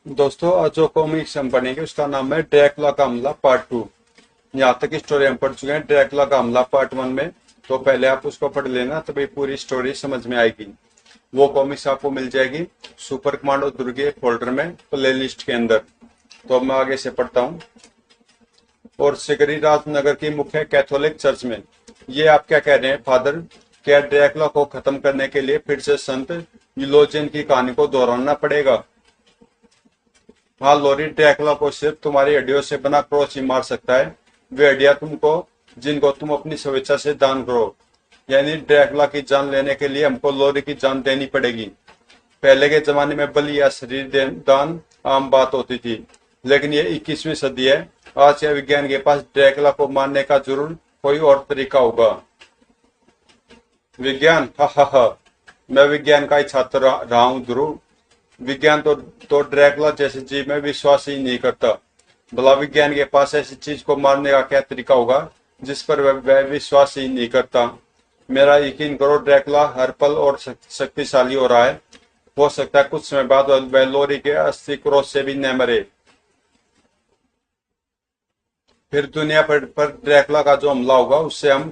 दोस्तों, आज जो कॉमिक्स हम पढ़ेंगे उसका नाम है ड्रैकुला का हमला पार्ट 2। यहाँ तक की स्टोरी हम पढ़ चुके हैं ड्रैकुला का हमला पार्ट 1 में। तो पहले आप उसको पढ़ लेना, तभी पूरी स्टोरी समझ में आएगी। वो कॉमिक्स आपको मिल जाएगी सुपर कमांडो दुर्गे फोल्डर में प्ले लिस्ट के अंदर। तो अब मैं आगे से पढ़ता हूँ। और सिगरी राजनगर की मुख्य कैथोलिक चर्च में, ये आप क्या कह रहे हैं फादर? क्या ड्रैकुला को खत्म करने के लिए फिर से संत यूलोजियन की कहानी को दोहराना पड़ेगा? हाँ लोरी, ड्रैकुला को सिर्फ तुम्हारी हड्डियों से बना क्रॉस ही मार सकता है। वे हड्डियां तुमको, जिनको तुम अपनी स्वेच्छा से दान करो। यानी ड्रैकुला की जान लेने के लिए हमको लोरी की जान देनी पड़ेगी। पहले के जमाने में बलि या शरीर दान आम बात होती थी, लेकिन ये 21वीं सदी है। आज के विज्ञान के पास ड्रैकुला को मारने का जरूर कोई और तरीका होगा। विज्ञान? हा हा हा, मैं विज्ञान का ही छात्र रहा हूँ ध्रुव। विज्ञान तो ड्रैकुला जैसे जीव में विश्वास ही नहीं करता। भला विज्ञान के पास ऐसी चीज को मारने का क्या तरीका होगा जिस पर वह विश्वास ही नहीं करता? मेरा यकीन करो, ड्रैकुला हर पल और शक्तिशाली हो रहा है। हो सकता है कुछ समय बाद वह लोरी के अस्थि क्रोध से भी न मरे। फिर दुनिया पर ड्रैकुला का जो हमला होगा उससे हम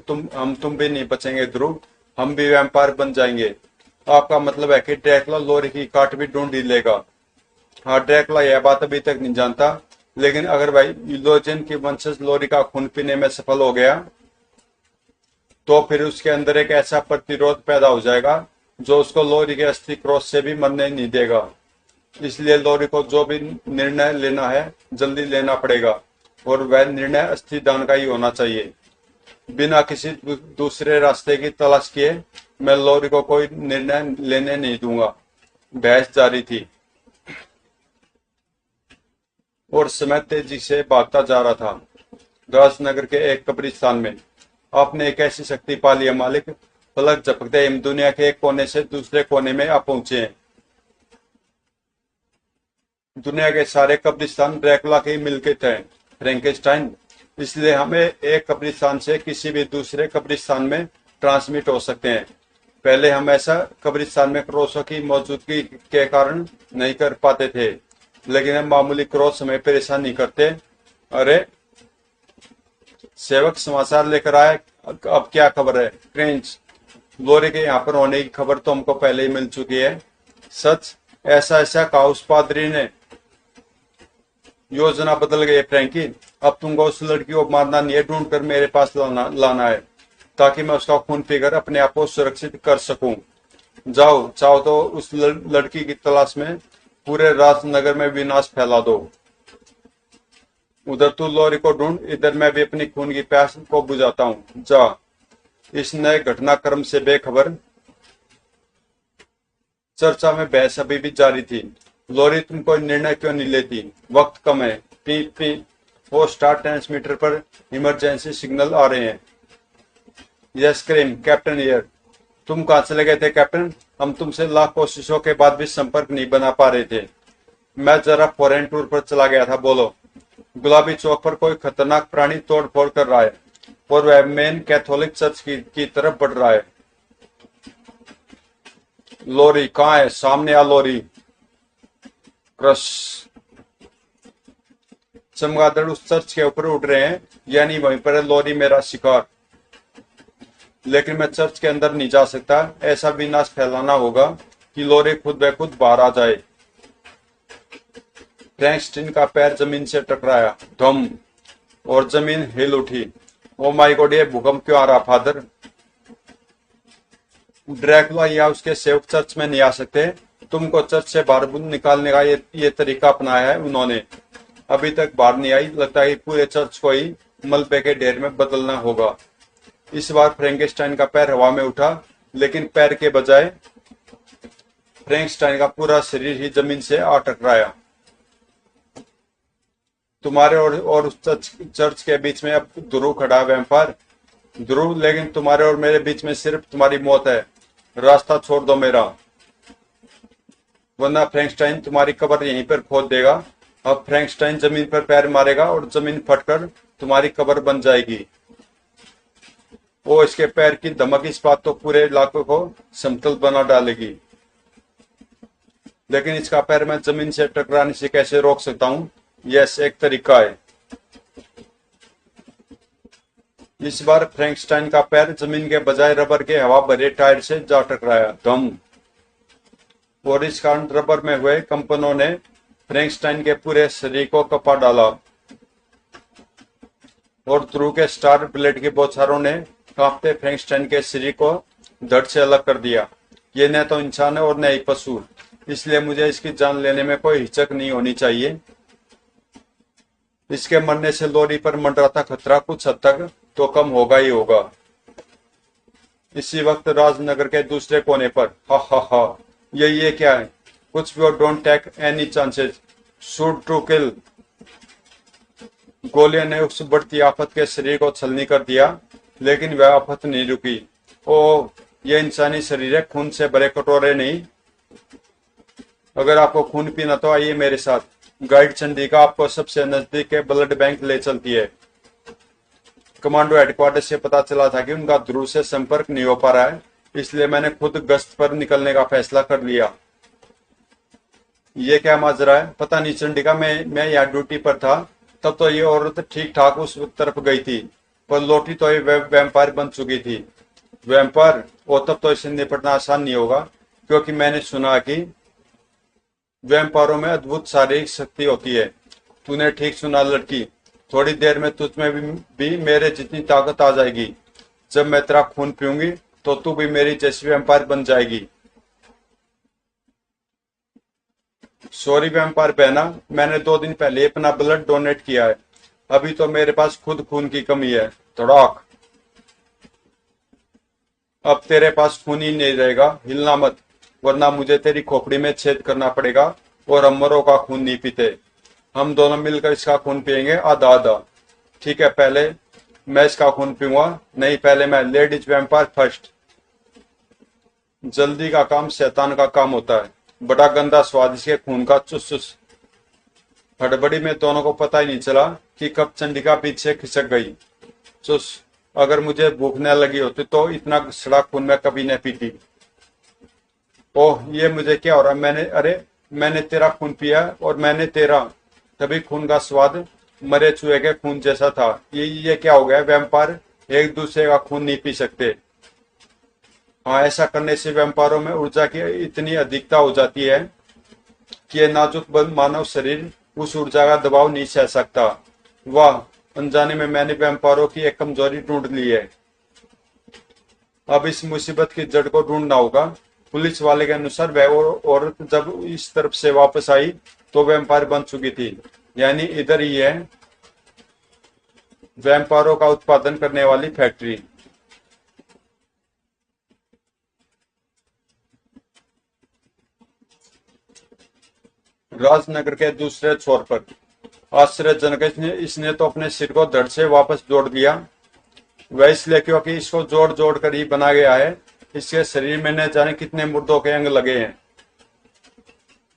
तुम भी नहीं बचेंगे ध्रुव। हम भी वैम्पायर बन जाएंगे। आपका मतलब है कि ड्रैकुला लोरी की काट भी ढूंढ ही लेगा? हाँ, ड्रैकुला यह बात अभी तक नहीं जानता, लेकिन अगर भाई यूलोजियन की वंशज लोरी का खून पीने में सफल हो गया तो फिर उसके अंदर एक ऐसा प्रतिरोध पैदा हो जाएगा जो उसको लोरी के अस्थि क्रोध से भी मरने नहीं देगा। इसलिए लोरी को जो भी निर्णय लेना है जल्दी लेना पड़ेगा, और वह निर्णय अस्थि दान का ही होना चाहिए। बिना किसी दूसरे रास्ते की तलाश किए मैं लोरी को कोई निर्णय लेने नहीं दूंगा। बहस जारी थी और समय तेजी से भागता जा रहा था। राजनगर के एक कब्रिस्तान में आपने एक ऐसी शक्ति पा ली है मालिक, पलक झपकते हम दुनिया के एक कोने से दूसरे कोने में आ पहुंचे हैं। दुनिया के सारे कब्रिस्तान ड्रैकुला के मिलकित हैं, फ्रैंकेनस्टाइन। इसलिए हमें एक कब्रिस्तान से किसी भी दूसरे कब्रिस्तान में ट्रांसमिट हो सकते हैं। पहले हम ऐसा कब्रिस्तान में क्रोसों की मौजूदगी के कारण नहीं कर पाते थे, लेकिन हम मामूली क्रोस हमें परेशान नहीं करते। अरे सेवक समाचार लेकर आए, अब क्या खबर है? क्रेंच, लोरी के यहाँ पर होने की खबर तो हमको पहले ही मिल चुकी है। सच? ऐसा ऐसा कहा उस पादरी ने। योजना बदल गई है फ्रैंकी। अब तुमको उस लड़की को मारना नहीं है, ढूंढ कर मेरे पास लाना है, ताकि मैं उसका खून पीकर अपने आप को सुरक्षित कर सकूं। जाओ, चाहो तो उस लड़की की तलाश में पूरे राजनगर में विनाश फैला दो। उधर तू लोरी को ढूंढ, इधर मैं भी अपनी खून की प्यास को बुझाता हूँ। जा। इस नए घटनाक्रम से बेखबर चर्चा में बहस अभी भी जारी थी। लोरी, तुम कोई निर्णय क्यों नहीं लेती? वक्त कम है। पी पी वो स्टार ट्रांसमीटर पर इमरजेंसी सिग्नल आ रहे हैं। यस क्रेम, कैप्टन हियर। तुम कहाँ चले गए थे कैप्टन? हम तुमसे लाख कोशिशों के बाद भी संपर्क नहीं बना पा रहे थे। मैं जरा फॉरेन टूर पर चला गया था। बोलो। गुलाबी चौक पर कोई खतरनाक प्राणी तोड़फोड़ कर रहा है और वह मेन कैथोलिक चर्च की तरफ बढ़ रहा है। लोरी कहाँ है? सामने आ लोरी। क्रश। चमगादड़ उस चर्च के ऊपर उड़ रहे हैं, यानी वहीं पर है लोरी मेरा शिकार। लेकिन मैं चर्च के अंदर नहीं जा सकता। ऐसा विनाश फैलाना होगा कि लोरी खुद ब खुद बाहर आ जाए। फ्रैंकस्टीन का पैर जमीन से टकराया, धम, और जमीन हिल उठी। ओ माय गॉड, ये भूकंप क्यों आ रहा फादर? ड्रैकुला या उसके सेवक चर्च में नहीं आ सकते। तुमको चर्च से बाहर निकालने का ये तरीका अपनाया है उन्होंने। अभी तक बाहर नहीं आई। लगता है पूरे चर्च को ही मलबे के ढेर में बदलना होगा। इस बार फ्रैंकेनस्टाइन का पैर हवा में उठा, लेकिन पैर के बजाय फ्रैंकेनस्टाइन का पूरा शरीर ही जमीन से आ टकराया। तुम्हारे और उस चर्च के बीच में अब ध्रुव खड़ा है वैम्पायर। ध्रुव, लेकिन तुम्हारे और मेरे बीच में सिर्फ तुम्हारी मौत है। रास्ता छोड़ दो मेरा, वरना फ्रैंकेनस्टाइन तुम्हारी कब्र यहीं पर खोद देगा। अब फ्रैंकेनस्टाइन जमीन पर पैर मारेगा और जमीन फटकर तुम्हारी कब्र बन जाएगी। वो इसके पैर की धमक इस बात तो पूरे इलाके को समतल बना डालेगी। लेकिन इसका पैर मैं जमीन से टकराने से कैसे रोक सकता हूँ? यस, एक तरीका है। इस बार फ्रैंकस्टाइन का पैर जमीन के बजाय रबर के हवा भरे टायर से जा टकराया, धम। और इस कारण रबर में हुए कंपनों ने फ्रैंकस्टाइन के पूरे शरीर को कपा डाला और ध्रुव के स्टार ब्लेड की बौछारों ने कांपते फ्रैंकस्टाइन के शरीर को धड़ से अलग कर दिया। ये न तो इंसान है और न ही पशु, इसलिए मुझे इसकी जान लेने में कोई हिचक नहीं होनी चाहिए। इसके मरने से लोरी पर मंडराता खतरा कुछ हद तक तो कम होगा ही होगा। इसी वक्त राजनगर के दूसरे कोने पर हा हा हा, ये क्या है? कुछ भी, don't take any chances, shoot to kill. गोलियों ने उस बढ़ती आफत के शरीर को छलनी कर दिया, लेकिन वह आफत नहीं रुकी। ओ, ये इंसानी शरीर है, खून से भरे कटोरे नहीं। अगर आपको खून पीना तो आइए मेरे साथ। गाइड चंडिका आपको सबसे नजदीक के ब्लड बैंक ले चलती है। कमांडो हेडक्वार्टर से पता चला था कि उनका ध्रुव से संपर्क नहीं हो पा रहा है, इसलिए मैंने खुद गश्त पर निकलने का फैसला कर लिया। ये क्या माजरा है? पता नहीं चंडिका, मैं यहाँ ड्यूटी पर था तब तो ये औरत ठीक ठाक उस तरफ गई थी, पर लौटी तो ये वैम्पायर बन चुकी थी। वैम्पायर? और तब तो इससे निपटना आसान नहीं होगा, क्योंकि मैंने सुना कि वैम्पायरों में अद्भुत शारीरिक शक्ति होती है। तूने ठीक सुना लड़की, थोड़ी देर में तुझ में भी मेरे जितनी ताकत आ जाएगी। जब मैं तेरा खून पीऊंगी तो तू भी मेरी जैसी वैम्पायर बन जाएगी। सॉरी वैम्पायर बहना, मैंने 2 दिन पहले अपना ब्लड डोनेट किया है, अभी तो मेरे पास खुद खून की कमी है। तड़ाक। अब तेरे पास खून ही नहीं रहेगा, हिलना मत, वरना मुझे तेरी खोपड़ी में छेद करना पड़ेगा। और अमरों का खून नहीं पीते, हम दोनों मिलकर इसका खून पियेंगे, आधा आधा। ठीक है, पहले मैं इसका खून पीऊंगा। नहीं, पहले मैं। Ladies vampire first. जल्दी का काम शैतान का काम होता है। बड़ा गंदा स्वाद इसके खून का, चुस चुस। हड़बड़ी में दोनों को पता ही नहीं चला कि कब चंडिका पीछे खिसक गई। चुस। अगर मुझे भूख न लगी होती तो इतना सड़ा खून मैं कभी न पीती। ओह, ये मुझे क्या हो रहा? मैंने तेरा खून पिया और मैंने तेरा। तभी खून का स्वाद मरे चूहे के खून जैसा था। ये क्या हो गया? वैम्पायर एक दूसरे का खून नहीं पी सकते। हाँ, ऐसा करने से वैम्पायरों में ऊर्जा की इतनी अधिकता हो जाती है कि ये नाजुक मानव शरीर उस ऊर्जा का दबाव नहीं सह सकता। वाह, अनजाने में मैंने वैम्पायरों की एक कमजोरी ढूंढ ली है। अब इस मुसीबत की जड़ को ढूंढना होगा। पुलिस वाले के अनुसार वह औरत जब इस तरफ से वापस आई तो वैम्पायर बन चुकी थी, यानी इधर ही है वैम्पायरों का उत्पादन करने वाली फैक्ट्री। राजनगर के दूसरे छोर पर आश्चर्यजनक इसने तो अपने सिर को धड़ से वापस जोड़ दिया। वह इसलिए क्योंकि इसको जोड़ जोड़ कर ही बना गया है। इसके शरीर में न जाने कितने मुर्दों के अंग लगे हैं।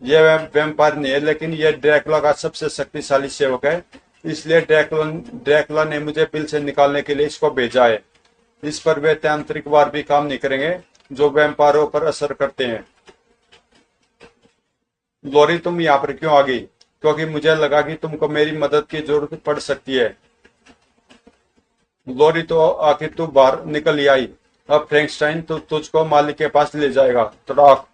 यह वैम्पायर नहीं है, लेकिन यह ड्रैकुला का सबसे शक्तिशाली सेवक है, इसलिए ड्रैकुला ने मुझे बिल से निकालने के लिए इसको भेजा है। इस पर वे तांत्रिक वार भी काम नहीं करेंगे जो वैम्पायरों पर असर करते हैं। लोरी, तुम यहाँ पर क्यों आ गई? क्योंकि मुझे लगा कि तुमको मेरी मदद की जरूरत पड़ सकती है। लोरी, तो आखिर तू बाहर निकल ही आई। अब फ्रैंकस्टाइन तो तुझको मालिक के पास ले जाएगा। तड़ाक।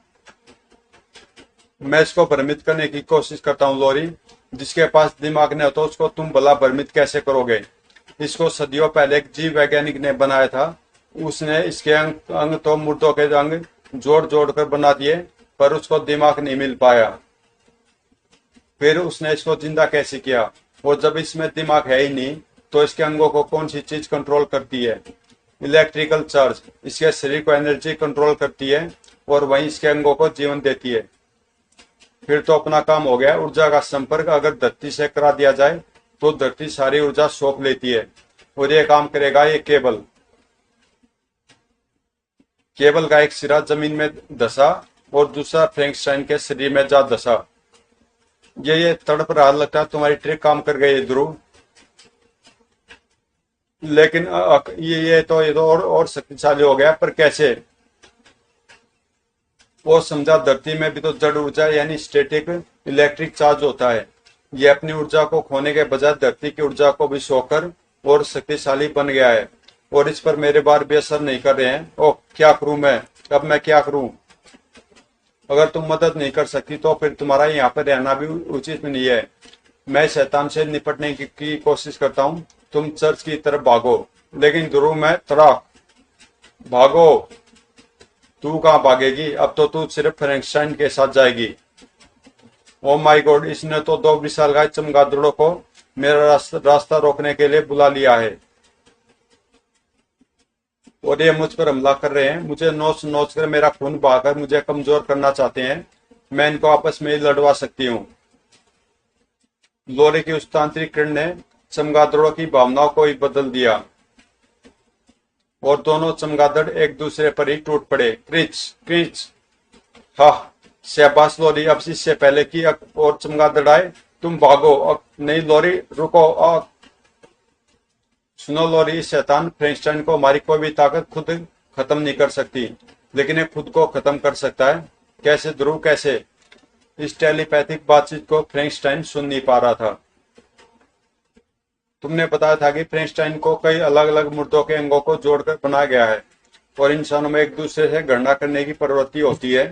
मैं इसको भ्रमित करने की कोशिश करता हूँ लोरी। जिसके पास दिमाग नहीं होता उसको तुम भला भ्रमित कैसे करोगे? इसको सदियों पहले एक जीव वैज्ञानिक ने बनाया था। उसने इसके अंग तो मुर्दों के अंग जोड़ जोड़ कर बना दिए, पर उसको दिमाग नहीं मिल पाया। फिर उसने इसको जिंदा कैसे किया? और जब इसमें दिमाग है ही नहीं तो इसके अंगों को कौन सी चीज कंट्रोल करती है? इलेक्ट्रिकल चार्ज इसके शरीर को एनर्जी कंट्रोल करती है और वहीं इसके अंगों को जीवन देती है। फिर तो अपना काम हो गया। ऊर्जा का संपर्क अगर धरती से करा दिया जाए तो धरती सारी ऊर्जा सौंप लेती है और ये काम करेगा ये केबल। केबल का एक सिरा जमीन में धसा और दूसरा फ्रैंकस्टाइन के शरीर में जा धसा। ये तड़प रहा, लगता है तुम्हारी ट्रिक काम कर गई ध्रुव। लेकिन ये तो और शक्तिशाली हो गया, पर कैसे? वो समझा धरती में भी तो जड़ ऊर्जा यानी स्टैटिक इलेक्ट्रिक चार्ज होता है। ये अपनी ऊर्जा को खोने के बजाय धरती की ऊर्जा को भी सोकर और शक्तिशाली बन गया है और इस पर मेरे बार भी असर नहीं कर रहे हैं। ओह, क्या करूं मैं? अब मैं क्या करूं? अगर तुम मदद नहीं कर सकती तो फिर तुम्हारा यहाँ पर रहना भी उचित नहीं है। मैं शैतान से निपटने की कोशिश करता हूँ, तुम चर्च की तरफ भागो। लेकिन ध्रुव, मैं तड़ाक भागो। तू कहाँ भागेगी? अब तो तू सिर्फ फ्रैंकस्टाइन के साथ जाएगी। ओ माय गॉड, इसने तो दो विशालकाय चमगादड़ों को मेरा रास्ता रोकने के लिए बुला लिया है और ये मुझ पर हमला कर रहे हैं। मुझे नोच नोच कर मेरा खून बहाकर मुझे कमजोर करना चाहते हैं। मैं इनको आपस में ही लड़वा सकती हूँ। लोरे की उस तांत्रिक किरण ने चमगादड़ों की भावनाओं को ही बदल दिया और दोनों चमगादड़ एक दूसरे पर ही टूट पड़े। क्रिच क्रिच। हाँ, शाबाश लोरी, अब इससे पहले कि और चमगादड़ आए तुम भागो। नहीं लोरी, रुको। सुनो लोरी, शैतान फ्रैंकस्टाइन को हमारी कोई भी ताकत खुद खत्म नहीं कर सकती, लेकिन ये खुद को खत्म कर सकता है। कैसे ध्रुव, कैसे? इस टेलीपैथिक बातचीत को फ्रैंकस्टाइन सुन नहीं पा रहा था। तुमने बताया था कि फ्रैंकस्टाइन को कई अलग अलग मुर्दों के अंगों को जोड़कर बनाया गया है और इंसानों में एक दूसरे से गणना करने की प्रवृत्ति होती है।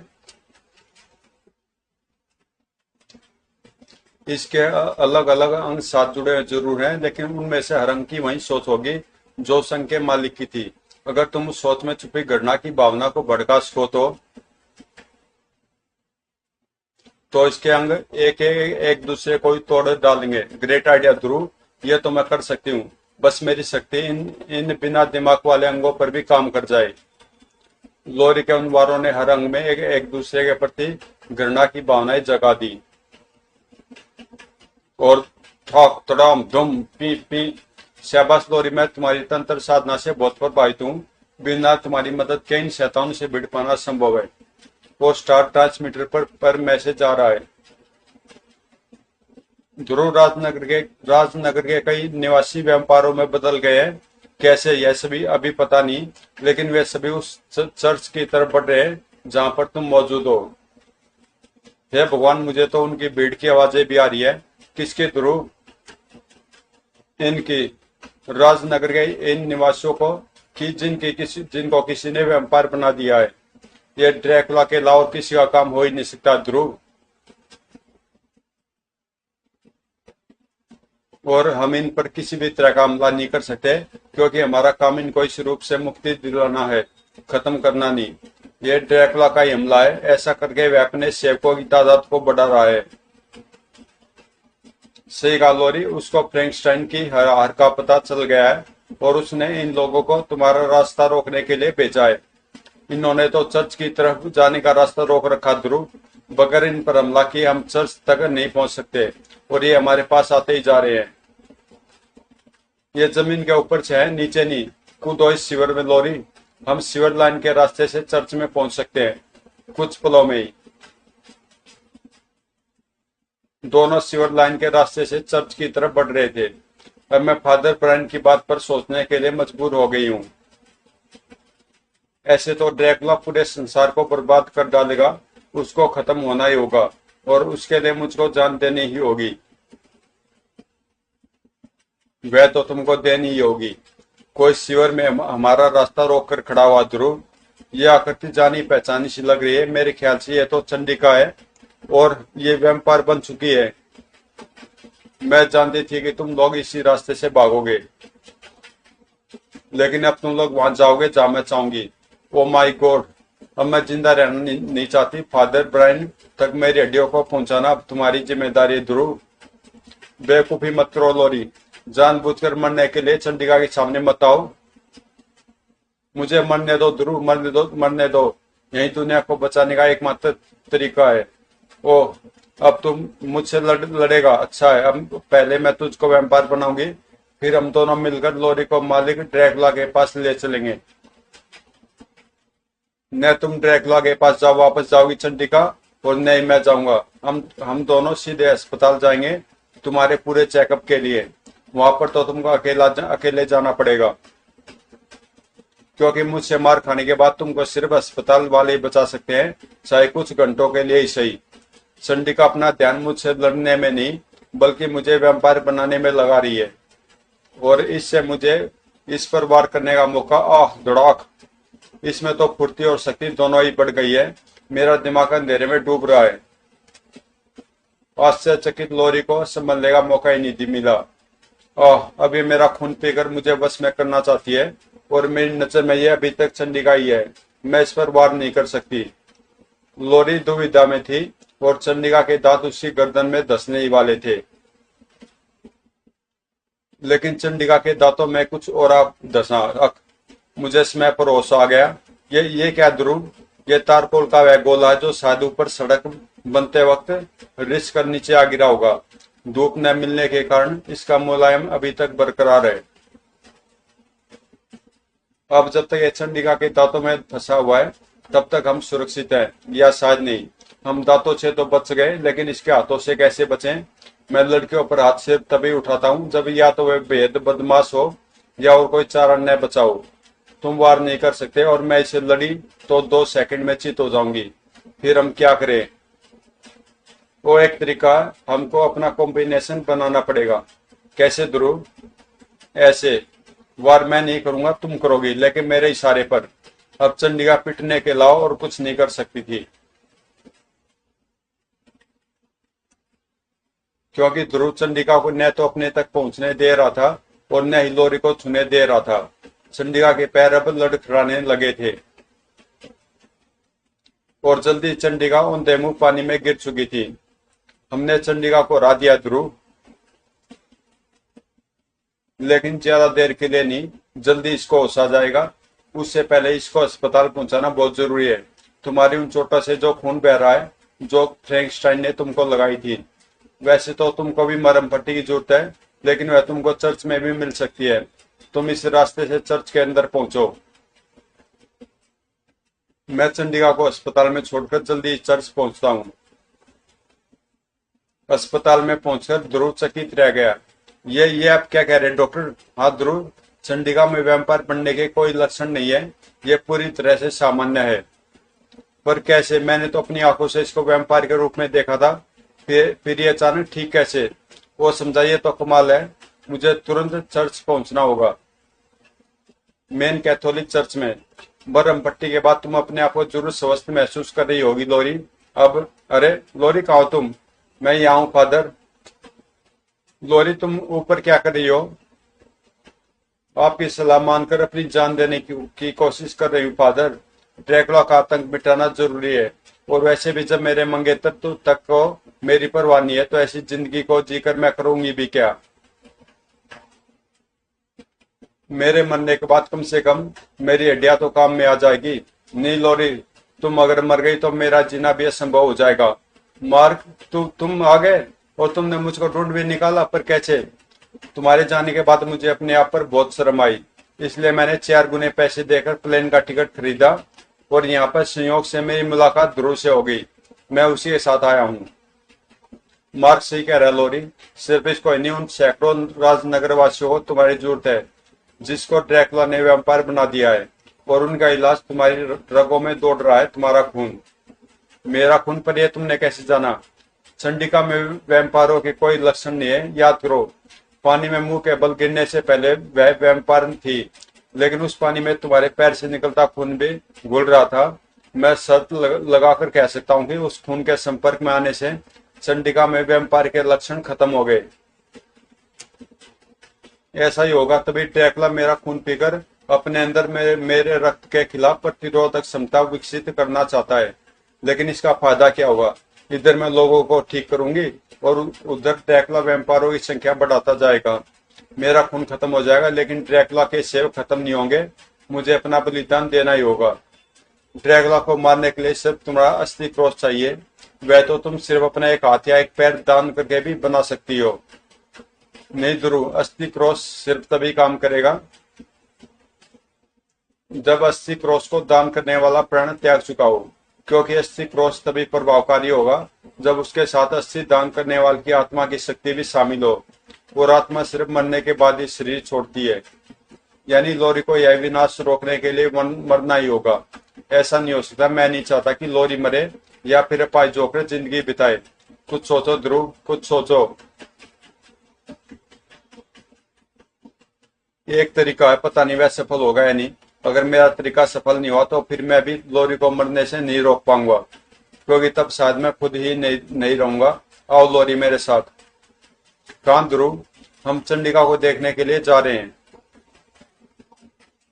इसके अलग अलग अंग साथ जुड़े जरूर हैं, लेकिन उनमें से हर अंग की वही सोच होगी जो संघ के मालिक की थी। अगर तुम उस सोच में छुपी घटना की भावना को भड़का सको तो इसके अंग एक दूसरे को ही तोड़ डालेंगे। ग्रेट आइडिया ध्रुव, यह तो मैं कर सकती हूँ। बस मेरी शक्ति इन बिना दिमाग वाले अंगों पर भी काम कर जाए। लोरी के उन वारों ने हर अंग में एक दूसरे के प्रति घृणा की भावनाएं जगा दी और ठोक तड़ाम धुम पी पी। शाबाश लोरी, मैं तुम्हारी तंत्र साधना से बहुत प्रभावित हूँ। बिना तुम्हारी मदद के इन शैतानों से भिड़ पाना संभव है। वो स्टार ट्रांसमीटर पर मैसेज आ रहा है। ध्रुव, राजनगर के कई निवासी व्यापारों में बदल गए हैं। कैसे, यह सभी अभी पता नहीं, लेकिन वे सभी उस चर्च की तरफ बढ़ रहे हैं जहां पर तुम मौजूद हो। हे भगवान, मुझे तो उनकी भीड़ की आवाजें भी आ रही है। किसके ध्रुव? इनकी, राजनगर के इन निवासियों को कि जिनको किसी ने व्यापार बना दिया है। ये ड्रैकुला के अलावा किसी का काम हो ही नहीं सकता ध्रुव। और हम इन पर किसी भी तरह का हमला नहीं कर सकते, क्योंकि हमारा काम इनको इस रूप से मुक्ति दिलाना है, खत्म करना नहीं। ये ड्रैकुला का ही हमला है। ऐसा करके वे अपने सेवकों की तादाद को बढ़ा रहा है। सही कहा लोरी, उसको फ्रैंकस्टाइन की हार का पता चल गया है और उसने इन लोगों को तुम्हारा रास्ता रोकने के लिए भेजा है। इन्होंने तो चर्च की तरफ जाने का रास्ता रोक रखा ध्रुव। बगैर इन पर हमला किए हम चर्च तक नहीं पहुंच सकते और ये हमारे पास आते ही जा रहे हैं। ये जमीन के ऊपर से है, नीचे नहीं। कूदो इस सीवर में लोरी। हम सीवर लाइन के रास्ते से चर्च में पहुंच सकते हैं कुछ पलों में ही। दोनों सीवर लाइन के रास्ते से चर्च की तरफ बढ़ रहे थे। अब मैं फादर ब्रायन की बात पर सोचने के लिए मजबूर हो गई हूँ। ऐसे तो ड्रैकुला पूरे संसार को बर्बाद कर डालेगा, उसको खत्म होना ही होगा और उसके लिए मुझको जान देनी ही होगी। वह तो तुमको देनी ही होगी। कोई सीवर में हमारा रास्ता रोक कर खड़ा हुआ ध्रुव। ये आकृति जानी पहचानी सी लग रही है। मेरे ख्याल से ये तो चंडिका है और ये व्यापार बन चुकी है। मैं जानती थी कि तुम लोग इसी रास्ते से भागोगे, लेकिन अब तुम लोग वहां जाओगे जहां मैं चाहूंगी। ओ माय गॉड, अब मैं जिंदा रहना नहीं चाहती। फादर ब्रायन तक मेरी हड्डियों को पहुंचाना अब तुम्हारी जिम्मेदारी है ध्रुव। बेवकूफी मत करो लोरी। जानबूझकर मरने के लिए चंडिका के सामने मत आओ। मुझे मरने दो ध्रुव, मरने दो, मरने दो। यही दुनिया को बचाने का एकमात्र तरीका है। ओ, अब तुम मुझसे लड़ेगा? अच्छा है, अब पहले मैं तुझको वैम्पायर बनाऊंगी, फिर हम दोनों मिलकर लोरी को मालिक ड्रैकुला के पास ले चलेंगे। न तुम ड्रैकुला के पास जाओ, वापस जाओगी चंडिका, और नहीं मैं जाऊंगा। हम दोनों सीधे अस्पताल जाएंगे तुम्हारे पूरे चेकअप के लिए। वहां पर तो तुमको अकेले जाना पड़ेगा। क्योंकि मुझसे मार खाने के बाद तुमको सिर्फ अस्पताल वाले ही बचा सकते हैं, चाहे कुछ घंटों के लिए ही सही। चंडिका अपना ध्यान मुझसे लड़ने में नहीं बल्कि मुझे वैम्पायर बनाने में लगा रही है, और इससे मुझे इस पर वार करने का मौका। आह धड़ाक! इसमें तो फुर्ती और शक्ति दोनों ही बढ़ गई है। मेरा दिमाग अंधेरे में डूब रहा है। आश्चर्यचकित लोरी को संभलने का मौका ही नहीं मिला। अब ये मेरा खून पीकर मुझे वश में करना चाहती है, और मेरी नजर में ये अभी तक चंडिका ही है। मैं इस पर वार नहीं कर सकती। लोरी दुविधा में थी और चंडिका के दांत उसकी गर्दन में धंसने ही वाले थे, लेकिन चंडिका के दांतों में कुछ और धंसा। मुझे समय पर होश आ गया। ये क्या ध्रुव? ये तारकोल का वह गोला है जो शायद ऊपर सड़क बनते वक्त रिस कर नीचे आ गिरा होगा। धूप न मिलने के कारण इसका मुलायम अभी तक बरकरार है। अब जब तक ये चंडिका के दांतों में फंसा हुआ है तब तक हम सुरक्षित हैं, या शायद नहीं। हम दांतों से तो बच गए, लेकिन इसके हाथों से कैसे बचें? मैं लड़कियों पर हाथ सिर्फ तभी उठाता हूँ जब या तो वे बेहद बदमाश हो या और कोई चारा न बचाओ। तुम वार नहीं कर सकते और मैं इसे लड़ी तो 2 सेकंड में चित हो जाऊंगी। फिर हम क्या करें? वो एक तरीका, हमको अपना कॉम्बिनेशन बनाना पड़ेगा। कैसे ध्रुव? ऐसे। वार मैं नहीं करूंगा, तुम करोगी, लेकिन मेरे इशारे पर। अब चंडिका पिटने के अलावा और कुछ नहीं कर सकती थी, क्योंकि ध्रुव चंडिका को न तो अपने तक पहुंचने दे रहा था और न ही लोरी को छूने दे रहा था। चंडिका के पैर अब लड़खड़ाने लगे थे और जल्दी चंडिका औंधे मुंह पानी में गिर चुकी थी। हमने चंडिका को हरा दिया ध्रुव, लेकिन ज्यादा देर के लिए नहीं। जल्दी इसको होश आ जाएगा। उससे पहले इसको अस्पताल पहुंचाना बहुत जरूरी है। तुम्हारी उन चोटों से जो खून बह रहा है, जो फ्रैंकस्टाइन ने तुमको लगाई थी। वैसे तो तुमको भी मरहम पट्टी की जरूरत है, लेकिन वह तुमको चर्च में भी मिल सकती है। तुम इस रास्ते से चर्च के अंदर पहुंचो। मैं चंडिका को अस्पताल में छोड़कर जल्दी चर्च पहुंचता हूँ। अस्पताल में पहुंचकर ध्रुव चकित रह गया। ये आप क्या कह रहे हैं डॉक्टर? हाँ ध्रुव, चंडिका में वैम्पायर बनने के कोई लक्षण नहीं है। ये पूरी तरह से सामान्य है। पर कैसे? मैंने तो अपनी आंखों से इसको वैम्पायर के रूप में देखा था। फिर ये अचानक ठीक कैसे? वो समझाइए तो कमाल है। मुझे तुरंत चर्च पहुंचना होगा, मेन कैथोलिक चर्च में। मरहम पट्टी के बाद तुम अपने आप को जरूर स्वस्थ महसूस कर रही होगी लोरी। अब अरे लोरी, कहाँ हो तुम? मैं यहाँ हूँ फादर। लोरी, तुम ऊपर क्या कर रही हो? आपकी सलाह मानकर अपनी जान देने की कोशिश कर रही हूँ फादर। ड्रैकुला का आतंक मिटाना जरूरी है, और वैसे भी जब मेरे मंगेतर तक को मेरी परवाह नहीं है तो ऐसी जिंदगी को जीकर मैं करूंगी भी क्या? मेरे मरने के बाद कम से कम मेरी हड्डियां तो काम में आ जाएगी। नहीं लोरी, तुम अगर मर गई तो मेरा जीना भी असंभव हो जाएगा। मार्क, तुम आ गए और तुमने मुझको ढूंढ भी निकाला, पर कैसे? तुम्हारे जाने के बाद मुझे अपने आप पर बहुत शर्म आई, इसलिए मैंने 4 गुने पैसे देकर प्लेन का टिकट खरीदा और यहाँ पर संयोग से मेरी मुलाकात ध्रुव से हो गई। मैं उसी के साथ आया हूँ। मार्क सही कह रहा है लोरी। सिर्फ इसको नहीं, उन सैकड़ों राजनगर वासियों को तुम्हारी जरूरत है जिसको ड्रैकुला ने वैम्पायर बना दिया है, और उनका इलाज तुम्हारी रगों में दौड़ रहा है। तुम्हारा खून, मेरा खून। पर यह तुमने कैसे जाना? चंडिका में वैम्पायरों के कोई लक्षण नहीं है, याद करो। पानी में मुंह के बल गिरने से पहले वह वैम्पायर थी, लेकिन उस पानी में तुम्हारे पैर से निकलता खून भी घुल रहा था। मैं शर्त लगाकर कह सकता हूँ कि उस खून के संपर्क में आने से चंडिका में वैम्पायर के लक्षण खत्म हो गए। ऐसा ही होगा, तभी ड्रैकुला मेरा खून पीकर अपने अंदर मेरे रक्त के खिलाफ प्रतिरोधक क्षमता विकसित करना चाहता है। लेकिन इसका फायदा क्या होगा? इधर मैं लोगों को ठीक करूंगी और उधर ड्रैकुला वैम्पायरों की संख्या बढ़ाता जाएगा। मेरा खून खत्म हो जाएगा, लेकिन ड्रैकुला के सेवक खत्म नहीं होंगे। मुझे अपना बलिदान देना ही होगा। ड्रैकुला को मारने के लिए सिर्फ तुम्हारा अस्थि क्रॉस चाहिए। वह तो तुम सिर्फ अपना एक हाथ या एक पैर दान करके भी बना सकती हो। नहीं ध्रुव, अस्थि क्रॉस सिर्फ तभी काम करेगा जब अस्थि क्रॉस को दान करने वाला प्राण त्याग चुका हो, क्योंकि अस्थि क्रॉस तभी प्रभावकारी होगा जब उसके साथ अस्थि दान करने वाले की आत्मा की शक्ति भी शामिल हो, और आत्मा सिर्फ मरने के बाद ही शरीर छोड़ती है। यानी लोरी को यह विनाश रोकने के लिए मरना ही होगा। ऐसा नहीं हो सकता। मैं नहीं चाहता कि लोरी मरे या फिर पाई जोकर जिंदगी बिताए। कुछ सोचो ध्रुव, कुछ सोचो। एक तरीका है, पता नहीं वह सफल होगा या नहीं। अगर मेरा तरीका सफल नहीं हुआ तो फिर मैं भी लोरी को मरने से नहीं रोक पाऊंगा, क्योंकि तब शायद मैं खुद ही नहीं रहूंगा। आओ लोरी मेरे साथ। कहाँ ध्रुव? हम चंडिका को देखने के लिए जा रहे हैं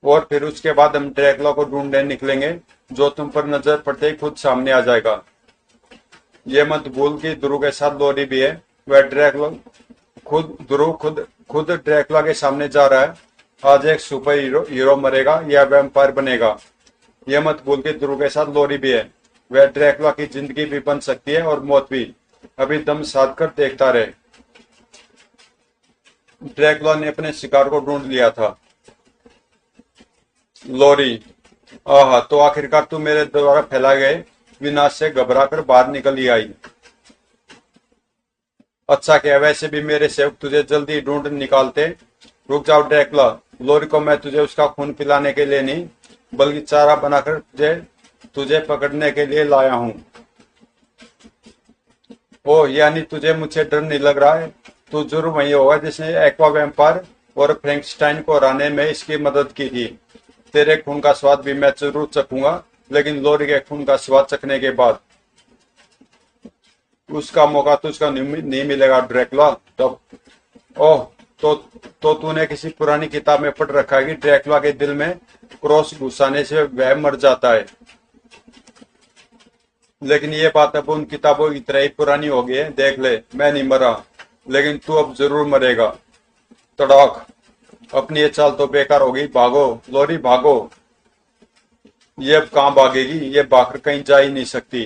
और फिर उसके बाद हम ड्रैकुला को ढूंढने निकलेंगे, जो तुम पर नजर पड़ते ही खुद सामने आ जाएगा। ये मत भूल कि ध्रुव के साथ लोरी भी है। वह ड्रैकुला खुद ड्रैकुला के सामने जा रहा है। आज एक सुपर हीरो मरेगा या वैम्पायर बनेगा। यह मत भूल कि ध्रुव के साथ लोरी भी है। वह ड्रैकुला की जिंदगी भी बन सकती है और मौत भी। अभी दम साध कर देखता रहे। ड्रैकुला ने अपने शिकार को ढूंढ लिया था। लोरी, आहा, तो आखिरकार तू मेरे द्वारा फैलाए गए विनाश से घबरा कर बाहर निकल ही आई। अच्छा क्या, वैसे भी मेरे सेवक तुझे जल्दी ढूंढ निकालते। रुक जाओ ड्रैकुला, लोरी को मैं तुझे उसका खून पिलाने के लिए नहीं, बल्कि चारा बनाकर तुझे पकड़ने के लिए लाया हूँ। ओ, यानी तुझे मुझसे डर नहीं लग रहा है? तू जरूर वही होगा जिसने एक्वा वैम्पायर और फ्रैंकस्टाइन को हराने में इसकी मदद की थी। तेरे खून का स्वाद भी मैं जरूर चखूंगा, लेकिन लोरी के खून का स्वाद चखने के बाद उसका मौका तुझको नहीं मिलेगा ड्रैकुला। तब ओह, तो तूने किसी पुरानी किताब में पढ़ रखा है कि ड्रैकुला के दिल में क्रॉस घुसाने से वह मर जाता है। लेकिन ये बात अब उन किताबों की तरह ही पुरानी हो गई है। देख ले, मैं नहीं मरा, लेकिन तू अब जरूर मरेगा। तड़ाक, अपनी ये चाल तो बेकार हो गई। भागो लोरी, भागो। ये अब कहाँ भागेगी? ये भागकर कहीं जा ही नहीं सकती,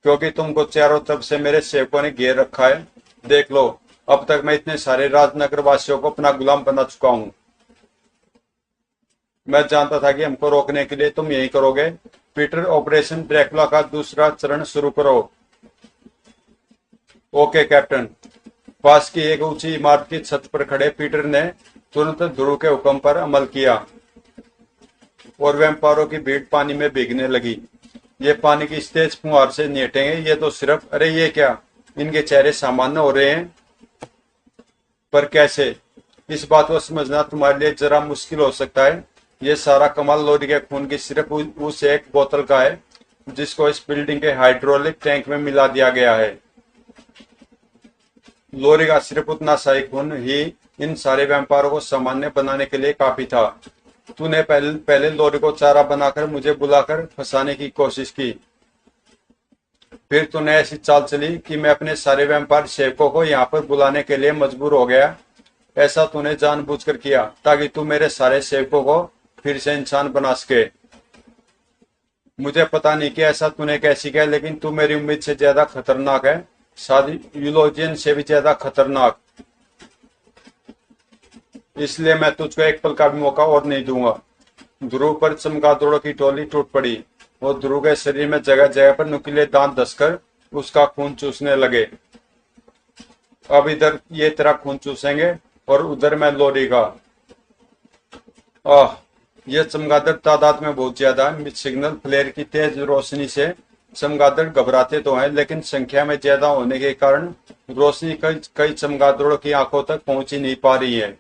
क्योंकि तुमको चारों तरफ से मेरे सेवकों ने घेर रखा है। देख लो, अब तक मैं इतने सारे राजनगर वासियों को अपना गुलाम बना चुका हूँ। मैं जानता था कि हमको रोकने के लिए तुम यही करोगे। पीटर, ऑपरेशन ड्रैकुला का दूसरा चरण शुरू करो। Okay captain. पास की एक ऊंची इमारत की छत पर खड़े पीटर ने तुरंत ध्रुव के हुक्म पर अमल किया और वैम्पायरों की भीड़ पानी में भीगने लगी। ये पानी की तेज फुहार से निहटेंगे। ये तो सिर्फ, अरे ये क्या, इनके चेहरे सामान्य हो रहे हैं, पर कैसे? इस बात को समझना तुम्हारे लिए जरा मुश्किल हो सकता है। ये सारा कमाल लोरी के खून की सिर्फ उस एक बोतल का है, जिसको इस बिल्डिंग के हाइड्रोलिक टैंक में मिला दिया गया है। लोरी का सिर्फ उतना सा ही खून ही इन सारे व्यापारों को सामान्य बनाने के लिए काफी था। तूने पहले लोरी को चारा बनाकर मुझे बुलाकर फंसाने की कोशिश की। फिर तूने ऐसी चाल चली कि मैं अपने सारे व्यापार सेवकों को यहाँ पर बुलाने के लिए मजबूर हो गया। ऐसा तूने जानबूझकर किया ताकि तू मेरे सारे सेवकों को फिर से इंसान बना सके। मुझे पता नहीं कि ऐसा तूने कैसी किया, लेकिन तू मेरी उम्मीद से ज्यादा खतरनाक है, शायद यूलोजियन से भी ज्यादा खतरनाक। इसलिए मैं तुझको एक पल का भी मौका और नहीं दूंगा। ध्रुव पर चमगादड़ों की टोली टूट पड़ी और ध्रुव के शरीर में जगह जगह पर नुकीले दांत धंसकर उसका खून चूसने लगे। अब इधर ये तेरा खून चूसेंगे और उधर मैं लोरी का। आह, ये चमगादड़ तादाद में बहुत ज्यादा है। सिग्नल फ्लेयर की तेज रोशनी से चमगादड़ घबराते तो हैं, लेकिन संख्या में ज्यादा होने के कारण रोशनी कई चमगादड़ों की आंखों तक पहुंच ही नहीं पा रही है।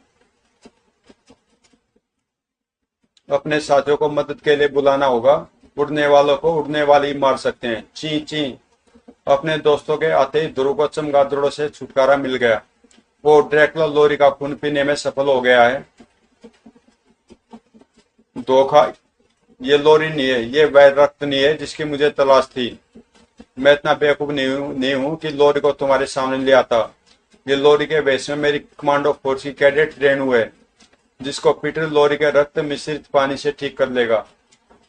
अपने साथियों को मदद के लिए बुलाना होगा। उड़ने वालों को उड़ने वाले ही मार सकते हैं। ची ची। अपने दोस्तों के आते ही ध्रुव को चमगादड़ों से छुटकारा मिल गया। वो ड्रैकुला लोरी का खून पीने में सफल हो गया है। धोखा, ये लोरी नहीं है, ये वह रक्त नहीं है जिसकी मुझे तलाश थी। मैं इतना बेवकूफ नहीं हूं कि लोरी को तुम्हारे सामने ले आता। ये लोरी के वेश में मेरी कमांडो फोर्स की कैडेट रेनू है, जिसको पीटर लोरी के रक्त मिश्रित पानी से ठीक कर लेगा।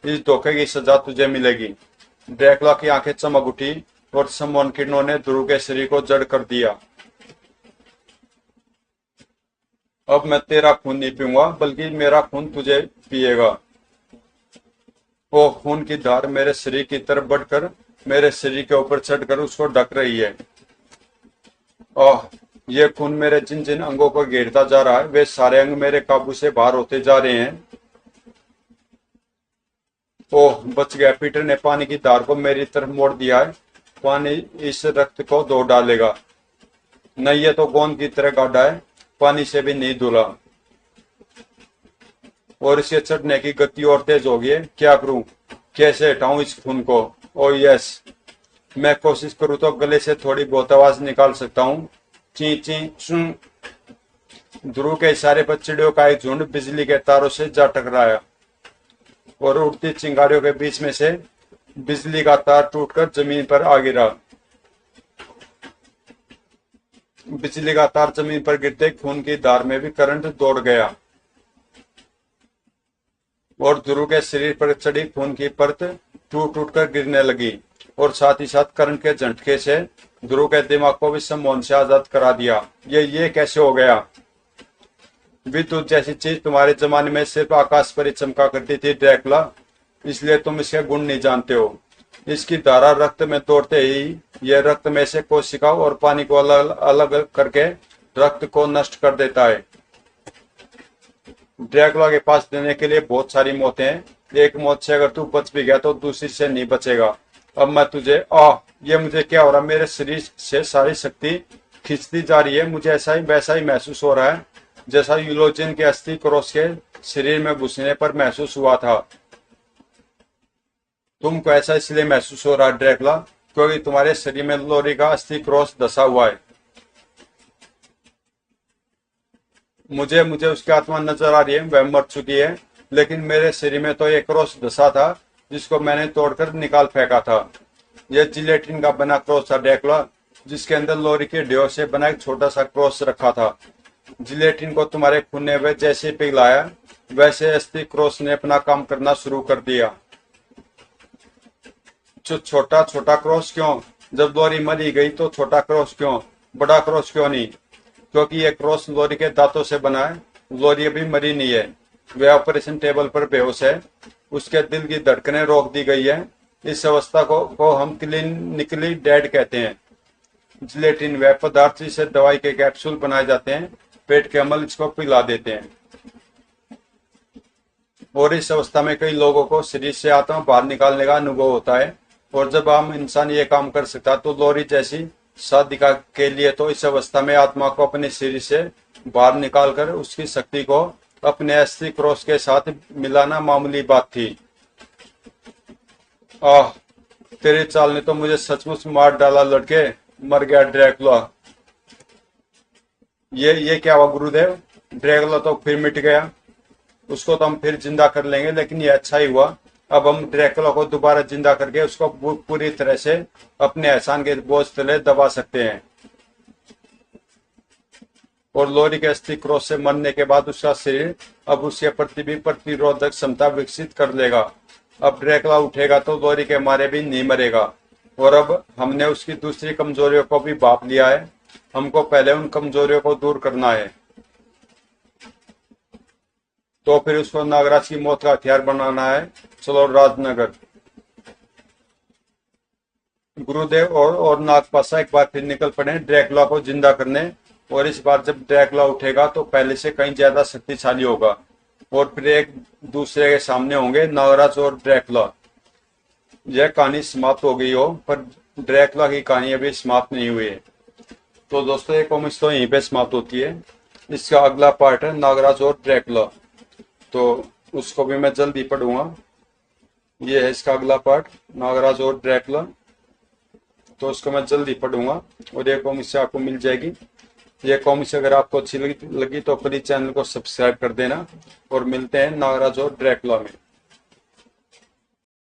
इस धोखे की सजा तुझे मिलेगी। ड्रैकुला की आंखें चमक उठी और समवन किरणों ने ध्रुव के शरीर को जड़ कर दिया। अब मैं तेरा खून नहीं पीऊंगा, बल्कि मेरा खून तुझे पिएगा। वो खून की धार मेरे शरीर की तरफ बढ़कर मेरे शरीर के ऊपर चढ़कर उसको ढक रही है। ओह, ये खून मेरे जिन जिन अंगों को घेरता जा रहा है वे सारे अंग मेरे काबू से बाहर होते जा रहे हैं। ओह, बच गया। पीटर ने पानी की धार को मेरी तरफ मोड़ दिया है। पानी इस रक्त को धो डालेगा। नहीं, ये तो गोंद की तरह गाढ़ा है, पानी से भी नहीं धुला। और इसके चढ़ने की गति और तेज हो गई है। क्या करूं? कैसे हटाऊं इस खून को? ओ यस, मैं कोशिश करूं तो गले से थोड़ी बहुत आवाज निकाल सकता हूं। ची ची सुन। ध्रुव के इशारे पर चिड़ियों का एक झुंड बिजली के तारों से जा टकराया और उड़ती चिंगारियों के बीच में से बिजली का तार टूटकर जमीन पर आ गिरा। बिजली का तार जमीन पर गिरते खून की धार में भी करंट दौड़ गया और ध्रुव के शरीर पर चढ़ी खून की परत टूट टूट कर गिरने लगी और साथ ही साथ करंट के झटके से ध्रुव के दिमाग को भी सम्मोहन से आजाद करा दिया। ये कैसे हो गया? विद्युत जैसी चीज तुम्हारे जमाने में सिर्फ आकाश पर ही चमका करती थी ड्रैकुला, इसलिए तुम इसके गुण नहीं जानते हो। इसकी धारा रक्त में दौड़ते ही यह रक्त में से कोशिकाओं और पानी को अलग अलग करके रक्त को नष्ट कर देता है। ड्रैकुला के पास देने के लिए बहुत सारी मौतें हैं। एक मौत से अगर तू बच भी गया तो दूसरी से नहीं बचेगा। अब मैं तुझे ये मुझे क्या हो रहा? मेरे शरीर से सारी शक्ति खींचती जा रही है। मुझे ऐसा ही वैसा ही महसूस हो रहा है जैसा यूलोजिन के अस्थि क्रॉस के शरीर में घुसने पर महसूस हुआ था। तुमको ऐसा इसलिए महसूस हो रहा है ड्रैकुला क्योंकि तुम्हारे शरीर में लोरी का अस्थि क्रॉस धसा हुआ है। मुझे उसकी आत्मा नजर आ रही है, वह मर चुकी है, लेकिन मेरे शरीर में तो एक क्रॉस धसा था जिसको मैंने तोड़कर निकाल फेंका था। यह जिलेटिन का बना क्रॉस था ड्रैकुला, जिसके अंदर लोरी के ड्यो से बना एक छोटा सा क्रॉस रखा था। जिलेटिन को तुम्हारे खून ने वे जैसे पिघलाया वैसे अस्थि क्रॉस ने अपना काम करना शुरू कर दिया। छोटा छोटा क्रॉस क्यों? जब लोरी मरी गई तो छोटा क्रॉस क्यों? बड़ा क्रॉस क्यों नहीं? क्योंकि यह क्रॉस लोरी के दांतों से बना है। लोरी अभी मरी नहीं है, वह ऑपरेशन टेबल पर बेहोश है। उसके दिल की धड़कनें रोक दी गई है। इस अवस्था को हम क्लिनिकली डेड कहते हैं। जिलेटिन वह पदार्थ जिससे दवाई के कैप्सूल बनाए जाते हैं, पेट के अमल इसको पिला देते हैं। और इस अवस्था में कई लोगों को शरीर से आत्मा बाहर निकालने का अनुभव होता है। और जब आम इंसान ये काम कर सकता तो लोरी जैसी साधिका के लिए तो इस अवस्था में आत्मा को अपने शरीर से बाहर निकालकर उसकी शक्ति को अपने अस्थि क्रॉस के साथ मिलाना मामूली बात थी। तेरी चाल ने तो मुझे सचमुच मार डाला लड़के। मर गया ड्रैकुला। ये क्या हुआ गुरुदेव? ड्रैकुला तो फिर मिट गया। उसको तो हम फिर जिंदा कर लेंगे, लेकिन ये अच्छा ही हुआ। अब हम ड्रैकुला को दोबारा जिंदा करके उसको पूरी तरह से अपने एहसान के बोझ तले दबा सकते हैं। और लोरी के अस्थि क्रॉस से मरने के बाद उसका शरीर अब उसके प्रति भी प्रतिरोधक क्षमता विकसित कर लेगा। अब ड्रैकुला उठेगा तो लोरी के मारे भी नहीं मरेगा। और अब हमने उसकी दूसरी कमजोरियों को भी भांप लिया है। हमको पहले उन कमजोरियों को दूर करना है, तो फिर उसको नागराज की मौत का हथियार बनाना है। चलो राजनगर। गुरुदेव और नागपाशा एक बार फिर निकल पड़े ड्रैकुला को जिंदा करने। और इस बार जब ड्रैकुला उठेगा तो पहले से कहीं ज्यादा शक्तिशाली होगा और फिर एक दूसरे के सामने होंगे नागराज और ड्रैकुला। यह कहानी समाप्त हो गई हो, पर ड्रैकुला की कहानी अभी समाप्त नहीं हुई है। तो दोस्तों, ये कॉमिक्स तो यहीं पे समाप्त होती है। इसका अगला पार्ट है नागराज और ड्रैकुला, तो उसको भी मैं जल्दी पढ़ूंगा। ये है इसका अगला पार्ट, नागराज और ड्रैकुला, तो उसको मैं जल्दी पढ़ूंगा और ये कॉमिक्स आपको मिल जाएगी। ये कॉमिक्स अगर आपको अच्छी लगी तो प्लीज चैनल को सब्सक्राइब कर देना और मिलते हैं नागराज और ड्रैकुला में।